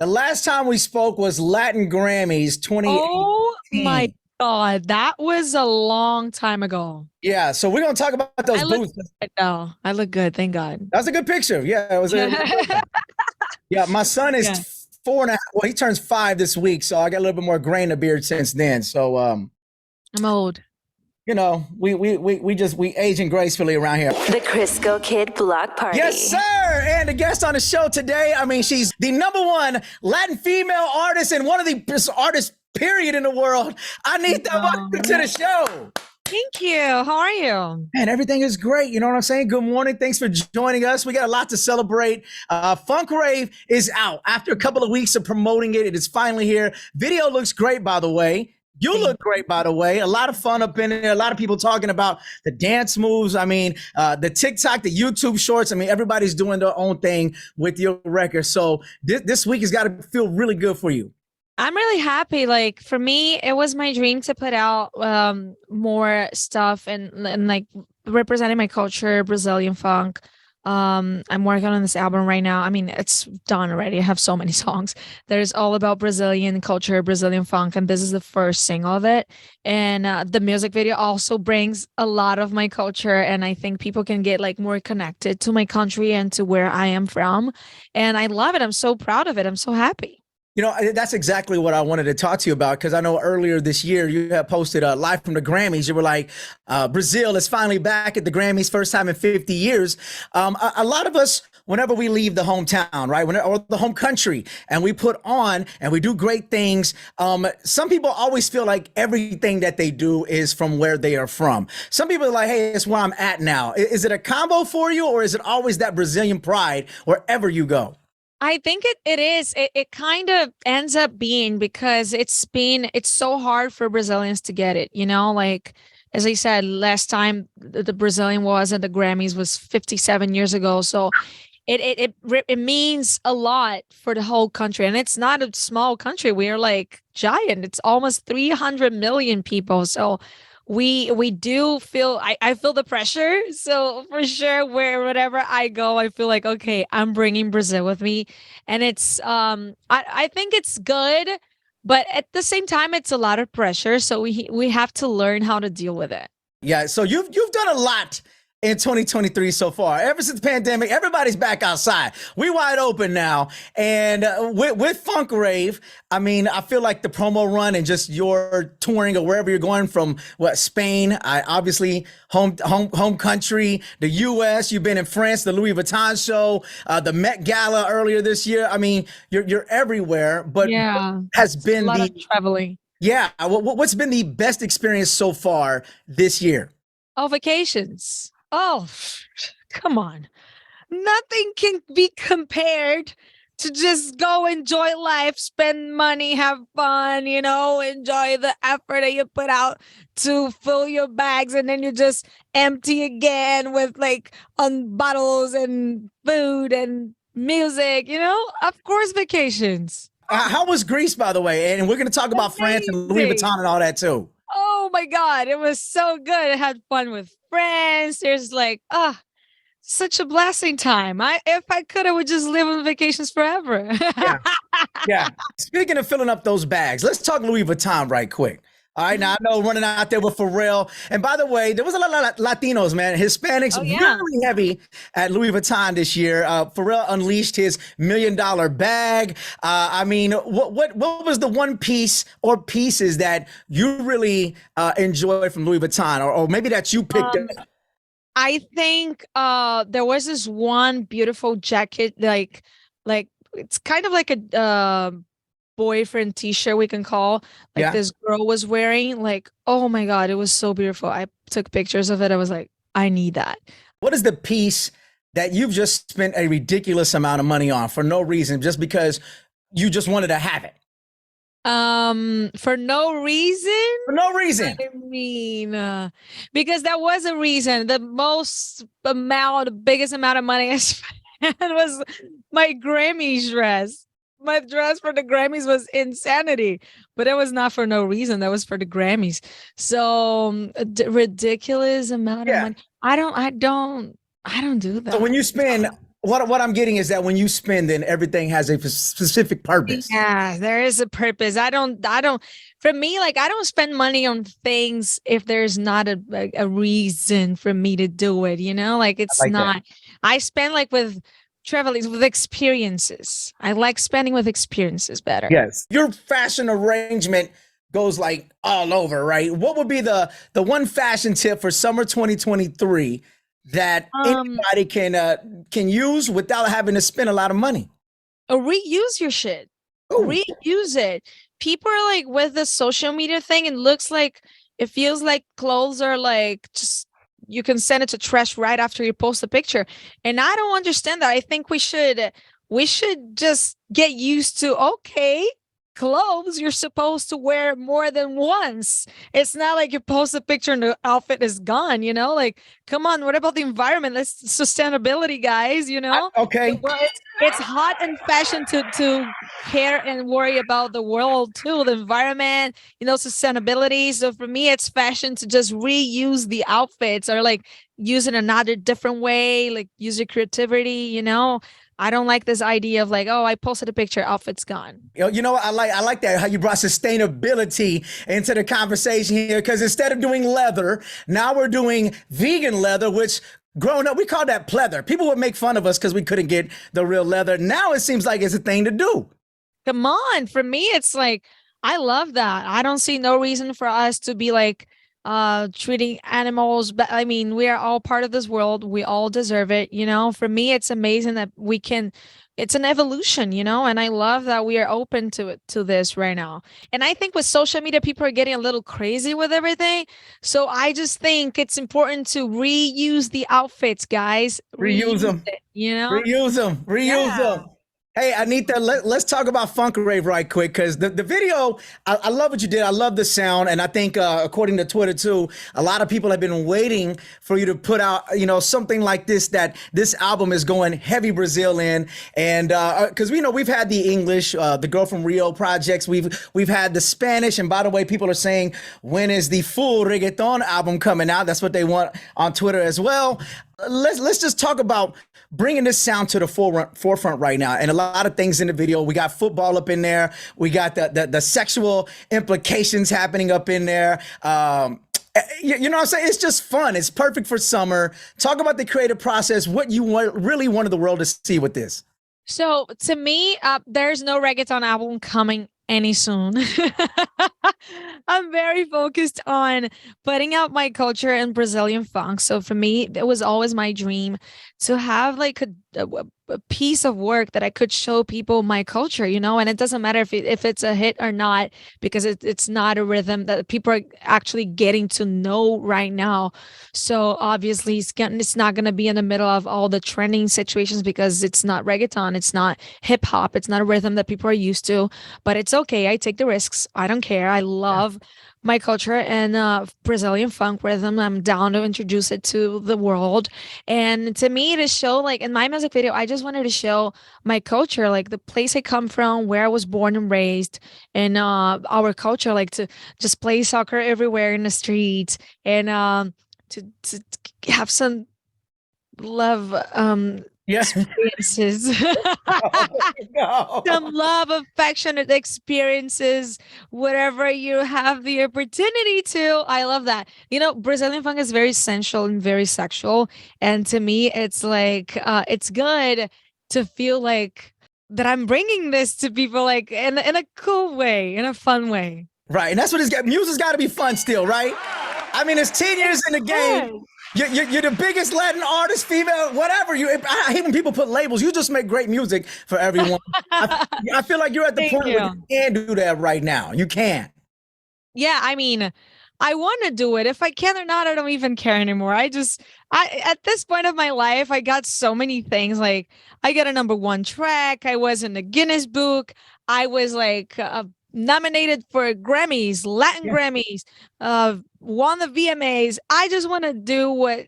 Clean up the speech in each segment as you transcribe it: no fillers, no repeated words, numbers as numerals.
The last time we spoke was Latin Grammys Oh my 2018. God, that was a long time ago. Yeah, so we're gonna talk about those I look booths. good now. I look good, thank God. That's a good picture. Yeah, it was a good one. Yeah, my son Yeah, is 4.5. Well, he turns 5 this week, so I got a little bit more gray in the beard since then. So I'm old. we aging gracefully around here. The Crisco Kid Block Yes, Party. sir. And the guest on the show today, I mean, she's the number one Latin female artist and one of the best artists, period, in the world. Anita, welcome to the show. Thank you. How are you? Man, everything is great. You know what I'm saying? Good morning. Thanks for joining us. We got a lot to celebrate. Funk Rave is out after a couple of weeks of promoting it. It is finally here. Video looks great, by the way. You look great, by the way. A lot of fun up in there. A lot of people talking about the dance moves. I mean, the TikTok, the YouTube shorts. I mean, everybody's doing their own thing with your record. So this week has got to feel really good for you. I'm really happy. Like for me, it was my dream to put out more stuff and like representing my culture, Brazilian funk. I'm working on this album right now. I mean, it's done already. I have so many songs. There's all about Brazilian culture, Brazilian funk, and this is the first single of it. And the music video also brings a lot of my culture, and I think people can get like more connected to my country and to where I am from. And I love it. I'm so proud of it. I'm so happy. You know, that's exactly what I wanted to talk to you about because I know earlier this year you had posted live from the Grammys. You were like, Brazil is finally back at the Grammys, first time in 50 years. A lot of us, whenever we leave the hometown, right, or the home country, and we put on and we do great things, some people always feel like everything that they do is from where they are from. Some people are like, hey, it's where I'm at now. Is it a combo for you, or is it always that Brazilian pride wherever you go? I think it is. It kind of ends up being because it's so hard for Brazilians to get it, you know, like as I said, last time the Brazilian was at the Grammys was 57 years ago. So it means a lot for the whole country. And it's not a small country. We are like giant. It's almost 300 million people. So we do feel I feel the pressure. So for sure, wherever I go, I feel like okay, I'm bringing Brazil with me, and it's I think it's good, but at the same time, it's a lot of pressure. So we have to learn how to deal with it. Yeah, so you've done a lot in 2023 so far. Ever since the pandemic, everybody's back outside. We wide open now, and with Funk Rave, I mean, I feel like the promo run and just your touring or wherever you're going from, what, Spain, obviously home country, the U.S. You've been in France, the Louis Vuitton show, the Met Gala earlier this year. I mean, you're everywhere. But Yeah, what has it's a been lot of the traveling. yeah? What's been the best experience so far this year? Oh, vacations. Oh, come on. Nothing can be compared to just go enjoy life, spend money, have fun, you know, enjoy the effort that you put out to fill your bags, and then you just empty again with like on bottles and food and music, you know? Of course, vacations. How was Greece, by the way? And we're going to talk about France and Louis Amazing. Vuitton and all that too. Oh my God, it was so good. I had fun with friends. There's like, such a blessing time. If I could, I would just live on vacations forever. Yeah, yeah. Speaking of filling up those bags, let's talk Louis Vuitton right quick. All right, now I know running out there with Pharrell. And by the way, there was a lot of Latinos, man. Hispanics Oh yeah. really heavy at Louis Vuitton this year. Pharrell unleashed his $1 million bag. I mean, what was the one piece or pieces that you really enjoyed from Louis Vuitton, or maybe that you picked Um, up? I think there was this one beautiful jacket, like it's kind of like a boyfriend t-shirt we can call, like Yeah. this girl was wearing. Like, oh my God, it was so beautiful. I took pictures of it. I was like, I need that. What is the piece that you've just spent a ridiculous amount of money on for no reason, just because you just wanted to have it? For no reason. For no reason. I mean, because that was a reason. The biggest amount of money I spent was my Grammy dress. My dress for the Grammys was insanity, but it was not for no reason. That was for the Grammys. So ridiculous amount of Yeah. money. I don't do So when that. you spend what I'm getting is that when you spend, then everything has a specific purpose. Yeah, there is a purpose. For me, like, I don't spend money on things if there's not a reason for me to do it, like I it's like that. not, I spend like with traveling, with experiences. I like spending with experiences better. Yes. Your fashion arrangement goes like all over, right? What would be the one fashion tip for summer 2023 that Um, anybody can use without having to spend a lot of money? or reuse your shit. Oh, Reuse it. People are like with the social media thing, it feels like clothes are like just you can send it to trash right after you post a picture. And I don't understand that. I think we should just get used to, okay, clothes you're supposed to wear more than once. It's not like you post a picture and the outfit is gone, like, come on, what about the environment? That's sustainability, guys, okay. well, it's hot and fashion to care and worry about the world too, the environment, sustainability. So for me, it's fashion to just reuse the outfits or like use it another different way, like use your creativity. I don't like this idea of like, oh, I posted a picture, outfit's gone. What? I like that how you brought sustainability into the conversation here, because instead of doing leather, now we're doing vegan leather, which growing up we called that pleather. People would make fun of us because we couldn't get the real leather. Now it seems like it's a thing to do. Come on. For me, it's like, I love that. I don't see no reason for us to be like treating animals, but I mean, we are all part of this world. We all deserve it. For me, it's amazing that it's an evolution, and I love that we are open to this right now. And I think with social media, people are getting a little crazy with everything. So I just think it's important to reuse the outfits, guys. Reuse them. It, Reuse them. Reuse Yeah. them. Hey, Anita, let's talk about Funk Rave right quick, because the video, I love what you did. I love the sound. And I think, according to Twitter, too, a lot of people have been waiting for you to put out, something like this, that this album is going heavy Brazil in. And because we've had the English, the Girl from Rio projects. We've had the Spanish. And by the way, people are saying, when is the full reggaeton album coming out? That's what they want on Twitter as well. Let's just talk about bringing this sound to the forefront right now, and a lot of things in the video. We got football up in there. We got the sexual implications happening up in there. You know what I'm saying? It's just fun. It's perfect for summer. Talk about the creative process. What you really wanted the world to see with this. So to me, there's no reggaeton album coming any soon. I'm very focused on putting out my culture and Brazilian funk. So for me, it was always my dream to have like a piece of work that I could show people my culture, and it doesn't matter if it's a hit or not, because it's not a rhythm that people are actually getting to know right now. So obviously it's not going to be in the middle of all the trending situations, because it's not reggaeton, it's not hip hop, it's not a rhythm that people are used to, but it's okay. I take the risks. I don't care. I love my culture and Brazilian funk rhythm. I'm down to introduce it to the world. And to me, to show, like, in my music video, I just wanted to show my culture, like the place I come from, where I was born and raised, and our culture, like to just play soccer everywhere in the streets, and to have some love Yeah. experiences. No. Some love, affectionate experiences, whatever you have the opportunity to. I love that. Brazilian funk is very sensual and very sexual. And to me, it's like, it's good to feel like that I'm bringing this to people, like in a cool way, in a fun way. Right. And that's what it's got. Music's got to be fun still, right? I mean, it's 10 years in the game. You're the biggest Latin artist, female, whatever. I hate when people put labels. You just make great music for everyone. I feel like you're at the point where you can do that right now. You can. Yeah, I mean, I want to do it. If I can or not, I don't even care anymore. I at this point of my life, I got so many things. Like, I got a #1 track. I was in the Guinness Book. I was like nominated for Grammys, Latin Grammys, won the VMAs. I just want to do what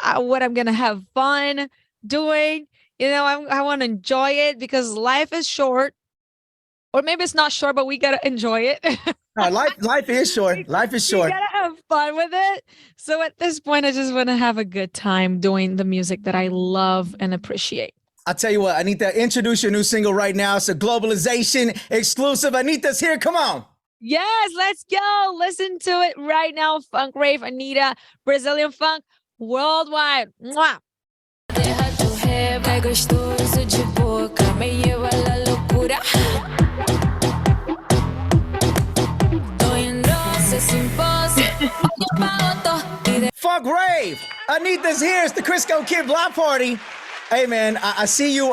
I'm going to have fun doing. I want to enjoy it, because life is short. Or maybe it's not short, but we got to enjoy it. No, life is short. Life is short. You got to have fun with it. So at this point, I just want to have a good time doing the music that I love and appreciate. I'll tell you what, Anitta, introduce your new single right now. It's a Globalization exclusive. Anitta's here. Come on. Yes, let's go. Listen to it right now. Funk Rave, Anitta, Brazilian funk worldwide. Mwah. Funk Rave. Anitta's here. It's the Crisco Kidd block party. Hey man, I see you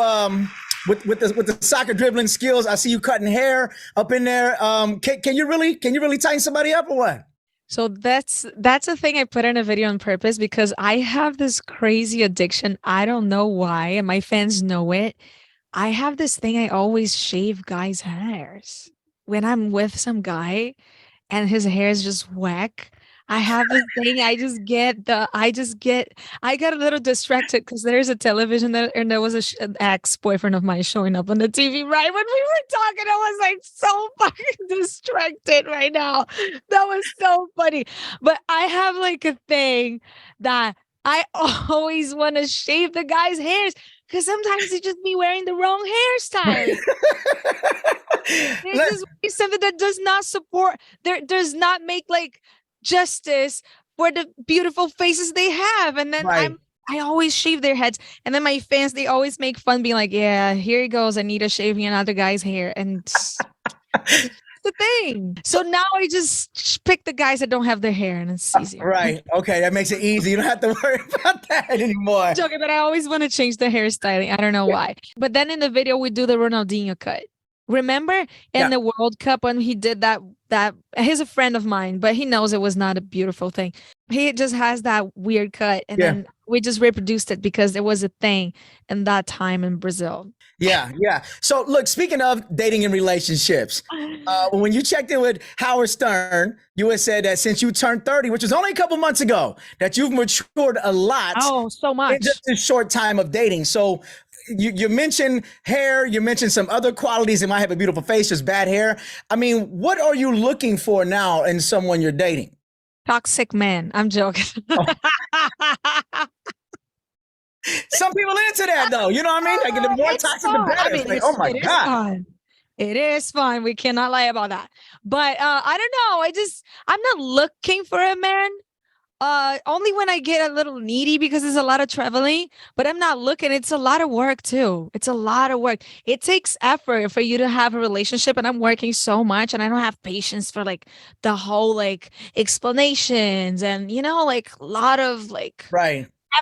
with the soccer dribbling skills. I see you cutting hair up in there. Can you really tighten somebody up or what? So that's a thing I put in a video on purpose because I have this crazy addiction. I don't know why, and my fans know it. I have this thing. I always shave guys' hairs when I'm with some guy, and his hair is just whack. I have this thing. I got a little distracted because there's a television there, and there was an ex-boyfriend of mine showing up on the TV right when we were talking. I was like so fucking distracted right now. That was so funny. But I have like a thing that I always want to shave the guy's hairs because sometimes he just be wearing the wrong hairstyle. This is something that does not support, does not make like justice for the beautiful faces they have. And then I always shave their heads. And then my fans, they always make fun being like, yeah, here he goes, Anitta shaving another guy's hair. And it's the thing. So now I just pick the guys that don't have their hair and it's easy. Right. Okay. That makes it easy. You don't have to worry about that anymore. I'm joking, but I always want to change the hairstyling. I don't know why. But then in the video, we do the Ronaldinho cut. Remember in the World Cup when he did that he's a friend of mine, but he knows it was not a beautiful thing. He just has that weird cut. And then we just reproduced it because there was a thing in that time in Brazil. Yeah. So look, speaking of dating and relationships, when you checked in with Howard Stern, you had said that since you turned 30, which was only a couple months ago, that you've matured a lot. Oh, so much. In just a short time of dating. So you mentioned hair, you mentioned some other qualities. It might have a beautiful face, just bad hair. I mean, what are you looking for now in someone you're dating? Toxic man. I'm joking. Some people into that though. You know what I mean? Like the more toxic, the better. I mean, like, oh my God. It is fun. We cannot lie about that. But I don't know. I'm not looking for a man. Only when I get a little needy because there's a lot of traveling, but I'm not looking. It's a lot of work too. It's a lot of work. It takes effort for you to have a relationship, and I'm working so much and I don't have patience for like the whole like explanations and like a lot of like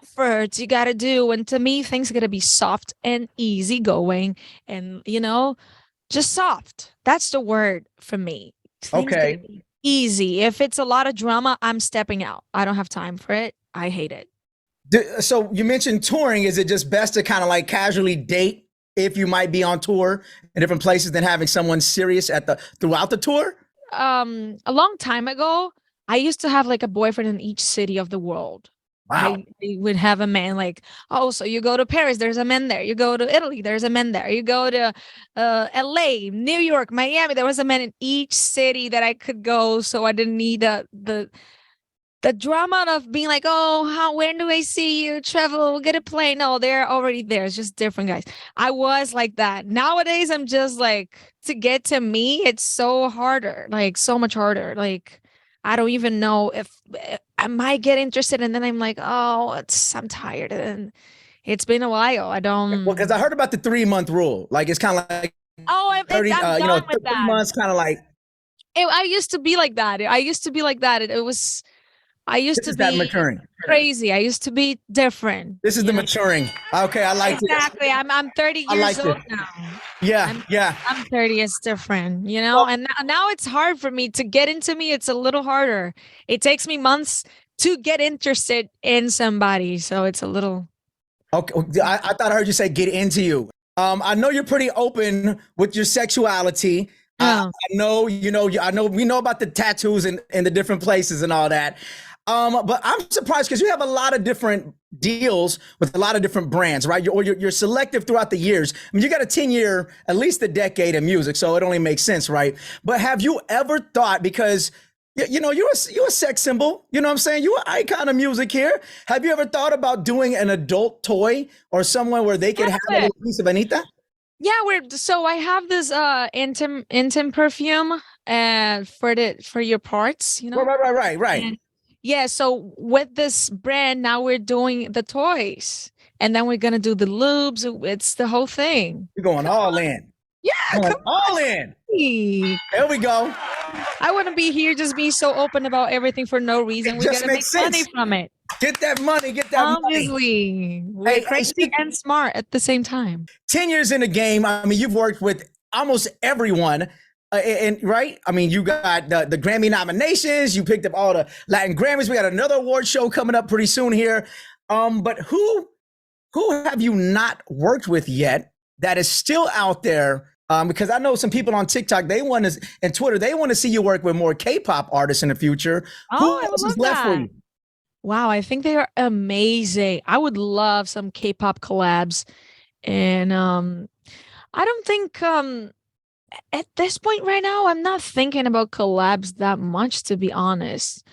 efforts you got to do. And to me, things got to be soft and easy going and just soft. That's the word for me. Things easy. If it's a lot of drama, I'm stepping out. I don't have time for it. I hate it. So you mentioned touring. Is it just best to kind of like casually date if you might be on tour in different places than having someone serious throughout the tour? A long time ago, I used to have like a boyfriend in each city of the world. Wow. I would have a man like, oh, so you go to Paris, there's a man there. You go to Italy, there's a man there. You go to LA, New York, Miami, there was a man in each city that I could go. So I didn't need the drama of being like, oh, when do I see you? Travel, get a plane. No, they're already there. It's just different guys. I was like that. Nowadays, I'm just like, to get to me, it's so harder, like so much harder. Like, I don't even know if I might get interested. And then I'm like, I'm tired. And it's been a while. I don't. Well, because I heard about the 3-month rule. Like, it's kind of like, I'm done with 3 that. months, kind of like. I used to be like that. I used to be maturing. Crazy. I used to be different. This is the maturing. Okay, I like exactly. This. I'm 30 years old now. Yeah. I'm 30. It's different, and now it's hard for me to get into me. It's a little harder. It takes me months to get interested in somebody. So it's a little. Okay. I thought I heard you say get into you. I know you're pretty open with your sexuality. I know, we know about the tattoos and the different places and all that. But I'm surprised because you have a lot of different deals with a lot of different brands, right? You're selective throughout the years. I mean, you got a 10-year, at least a decade of music, so it only makes sense, right? But have you ever thought, because You know, you're a sex symbol. You know what I'm saying? You're an icon of music here. Have you ever thought about doing an adult toy or somewhere where they could have a little piece of Anita? Yeah, so I have this intim perfume for your parts, you know? Right. And yeah, so with this brand, now we're doing the toys. And then we're gonna do the lubes. It's the whole thing. You're going all in. Yeah, Going come all in. on. There we go. I wouldn't be here just being so open about everything for no reason. It We just gotta make makes money sense. from it. Get that money. Get that money. Obviously, we're crazy and smart at the same time. 10 years in the game. I mean, you've worked with almost everyone. And right, I mean, you got the Grammy nominations. You picked up all the Latin Grammys. We got another award show coming up pretty soon here. But who have you not worked with yet that is still out there? Because I know some people on TikTok, and Twitter, they want to see you work with more K-pop artists in the future. Oh, Who else I is love left for that. you? Wow, I think they are amazing. I would love some K-pop collabs. And I don't think at this point right now, I'm not thinking about collabs that much, to be honest.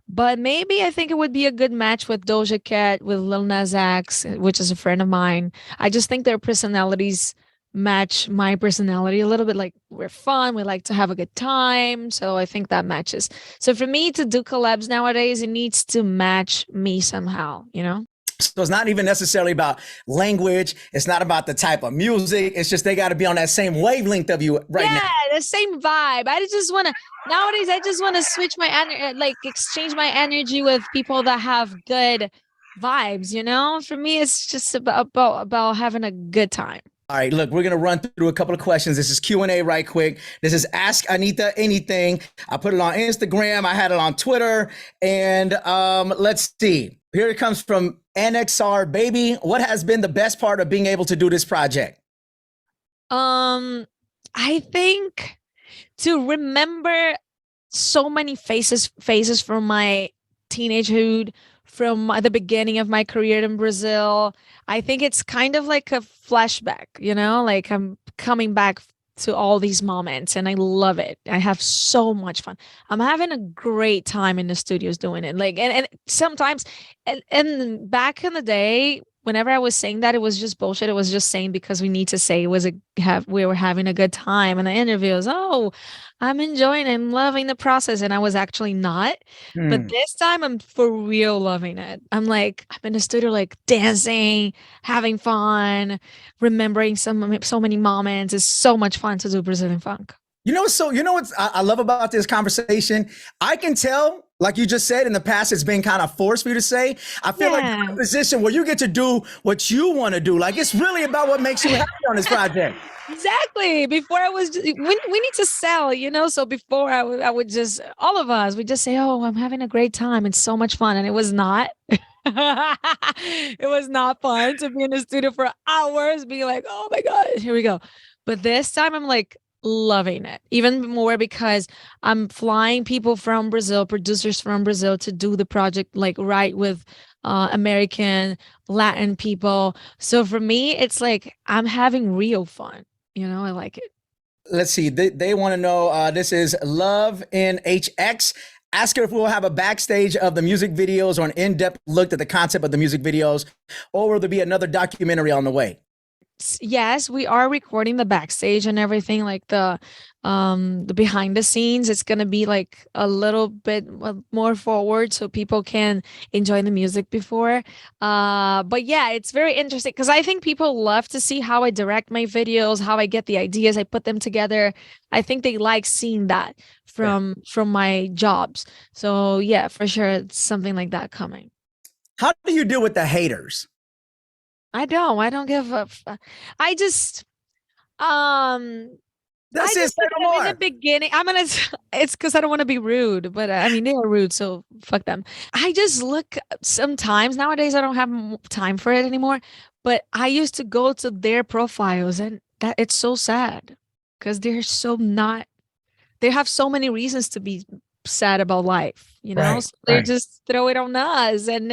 But maybe I think it would be a good match with Doja Cat, with Lil Nas X, which is a friend of mine. I just think their personalities match my personality a little bit. Like, we're fun, we like to have a good time. So I think that matches. So for me to do collabs nowadays, it needs to match me somehow, you know? So it's not even necessarily about language. It's not about the type of music. It's just they got to be on that same wavelength of you right now. Yeah, the same vibe. I just want to nowadays. I just want to switch my energy, like exchange my energy with people that have good vibes. You know, for me, it's just about having a good time. All right, look, we're gonna run through a couple of questions. This is Q&A right quick. This is Ask Anitta Anything. I put it on Instagram. I had it on Twitter, and let's see. Here it comes from NXR Baby. What has been the best part of being able to do this project? I think to remember so many phases from my teenagehood, from the beginning of my career in Brazil. I think it's kind of like a flashback, you know, like I'm coming back to all these moments and I love it. I have so much fun. I'm having a great time in the studios doing it. Like, and sometimes, and back in the day, whenever I was saying that, it was just bullshit. It was just saying because we need to say we were having a good time. And the interviews, oh, I'm enjoying and loving the process. And I was actually not. But this time I'm for real loving it. I'm in the studio, like dancing, having fun, remembering so many moments. It's so much fun to do Brazilian funk. You know what I love about this conversation? I can tell, like you just said, in the past, it's been kind of forced for you to say. I feel like you're in a position where you get to do what you want to do. Like, it's really about what makes you happy on this project. Exactly. Before I was, we need to sell, you know? So before I would just, all of us, we just say, oh, I'm having a great time. It's so much fun. And it was not. It was not fun to be in the studio for hours, being like, oh my God, here we go. But this time I'm like, loving it even more because I'm flying people from Brazil, producers from Brazil, to do the project, like right with American Latin people. So for me, it's like I'm having real fun. You know, I like it. Let's see. They want to know. This is Love in HX. Ask her if we'll have a backstage of the music videos or an in-depth look at the concept of the music videos, or will there be another documentary on the way? Yes, we are recording the backstage and everything, like the behind the scenes. It's gonna be like a little bit more forward so people can enjoy the music before. But yeah, it's very interesting because I think people love to see how I direct my videos, how I get the ideas, I put them together. I think they like seeing that from my jobs. So yeah, for sure, it's something like that coming. How do you deal with the haters? I don't give up. I just That's I it. just Say no in the more. beginning, it's because I don't want to be rude, but I mean, they are rude, so fuck them. I just look sometimes nowadays, I don't have time for it anymore, but I used to go to their profiles and that it's so sad because they have so many reasons to be sad about life, you know? Right, So they right. just throw it on us and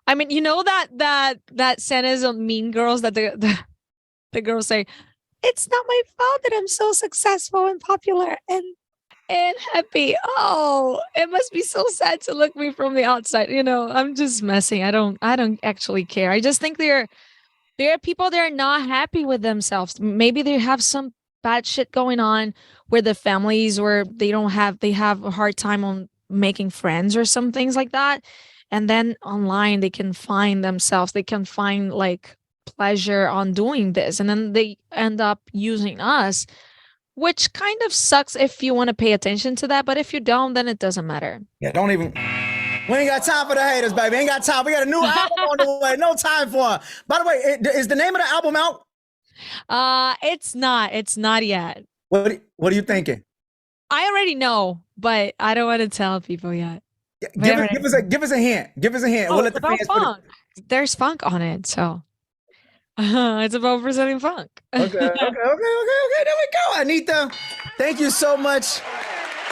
I mean, you know that sentence on Mean Girls that the girls say, "It's not my fault that I'm so successful and popular." And and happy. Oh, it must be so sad to look me from the outside. I'm just messing. I don't actually care. I just think there are people that are not happy with themselves. Maybe they have some bad shit going on where the families where they have a hard time on making friends or some things like that. And then online they can find themselves, they can find like pleasure on doing this. And then they end up using us, which kind of sucks if you want to pay attention to that. But if you don't, then it doesn't matter. Yeah, don't even. We ain't got time for the haters, baby. Ain't got time. We got a new album on the way. No time for it. By the way, is the name of the album out? It's not. It's not yet. What are you thinking? I already know, but I don't want to tell people yet. Give us a hint. Give us a hint. We'll let the fans put it. There's funk on it, so it's about presenting funk. Okay. There we go, Anitta. Thank you so much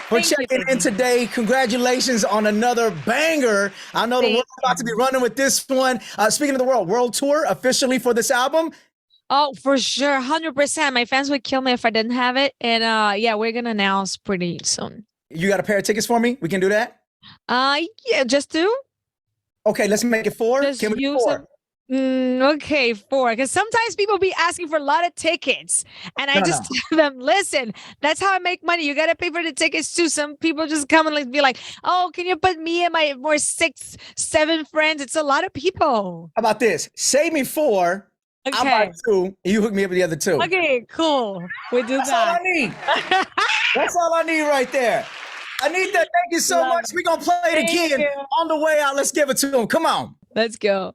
for checking in today. Congratulations on another banger. I know the world's about to be running with this one. Speaking of the world tour officially for this album. Oh, for sure. 100%. My fans would kill me if I didn't have it. And yeah, we're going to announce pretty soon. You got a pair of tickets for me? We can do that? Yeah, just 2. Okay, let's make it 4. Just can we do use 4? Okay, 4. Because sometimes people be asking for a lot of tickets. And I just tell them, listen, that's how I make money. You got to pay for the tickets too. Some people just come and like be like, oh, can you put me and my more 6, 7 friends? It's a lot of people. How about this? Save me 4. Okay. I'll buy 2, and you hook me up with the other 2. Okay, cool. We do That's that. all I need. That's all I need right there. Anitta, thank you so much. We're going to play it again on the way out. Let's give it to them. Come on. Let's go.